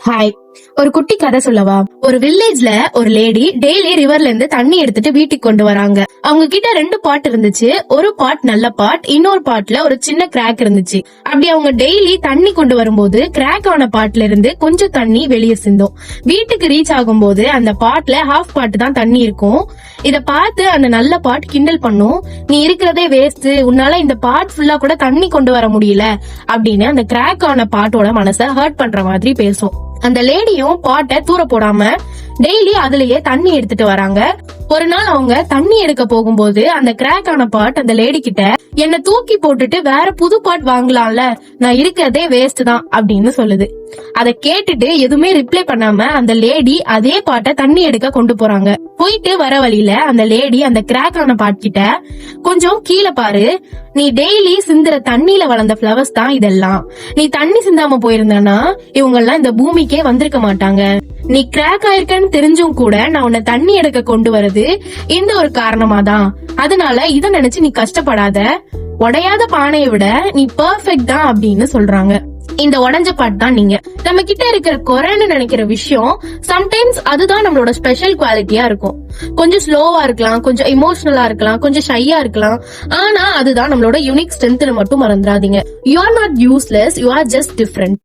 Hi, ஒரு குட்டி கதை சொல்லவா? ஒரு வில்லேஜ்ல ஒரு லேடி டெய்லி ரிவர்ல இருந்து தண்ணி எடுத்துட்டு வீட்டுக்கு கொண்டு வராங்க. அவங்க கிட்ட 2 பாட் இருந்துச்சு. ஒரு பாட் நல்ல பாட், இன்னொரு பாட்ல ஒரு சின்ன கிராக் இருந்துச்சு. அப்படி அவங்க டெய்லி தண்ணி கொண்டு வரும்போது கிராக் ஆன பாட்ல இருந்து கொஞ்சம் தண்ணி வெளியே சிந்தும். வீட்டுக்கு ரீச் ஆகும்போது அந்த பாட்ல ஹாஃப் பாட் தான் தண்ணி இருக்கும். இத பார்த்து அந்த நல்ல பாட் கிண்டல் பண்ணும். நீ இருக்கிறதே வேஸ்ட், உன்னால இந்த பாட் ஃபுல்லா கூட தண்ணி கொண்டு வர முடியல அப்படின்னு அந்த கிராக் ஆன பாட்டோட மனசை ஹர்ட் பண்ற மாதிரி பேசும். அந்த லேடியும் பாட்டை தூர போடாம டெய்லி அதுலயே தண்ணி எடுத்துட்டு வராங்க. ஒரு நாள் அவங்க தண்ணி எடுக்க போகும்போது அந்த கிராக் ஆன பாட் அந்த லேடி கிட்ட, என்ன தூக்கி போட்டுட்டு வேற புது பாட் வாங்கலாம்ல, நான் இருக்கிறதே வேஸ்ட் தான் அப்படின்னு சொல்லுது. அத கேட்டுட்டு எதுவுமே ரிப்ளை பண்ணாம அந்த லேடி அதே பாட்டை தண்ணி எடுக்க கொண்டு போறாங்க. போயிட்டு வர வழியில அந்த லேடி அந்த கிராக் ஆன பாட் கிட்ட, கொஞ்சம் கீழே பாரு, நீ டெய்லி சிந்துற தண்ணியில வளர்ந்த பிளவர்ஸ் தான் இதெல்லாம். நீ தண்ணி சிந்தாம போயிருந்தானா இவங்க எல்லாம் இந்த பூமிக்கே வந்திருக்க மாட்டாங்க. நீ கிராக் ஆயிருக்கன்னு தெரிஞ்சும் கூட நான் உன்னை தண்ணி எடுக்க கொண்டு வரது இந்த ஒரு காரணமாதான். அதனால இத நினைச்சு நீ கஷ்டப்படாத. உடையாத பானையை விட நீ பெர்ஃபெக்ட் தான் அப்படின்னு சொல்றாங்க. இந்த உடஞ்ச பாட் தான் நீங்க. நம்ம கிட்ட இருக்கிற குறைன்னு நினைக்கிற விஷயம் சம்டைம்ஸ் அதுதான் நம்மளோட ஸ்பெஷல் குவாலிட்டியா இருக்கும். கொஞ்சம் ஸ்லோவா இருக்கலாம், கொஞ்சம் இமோஷனலா இருக்கலாம், கொஞ்சம் ஷையா இருக்கலாம். ஆனா அதுதான் நம்மளோட யூனிக் ஸ்ட்ரென்த்னு மட்டும் மறந்துடாதீங்க. You are not useless, you are just different.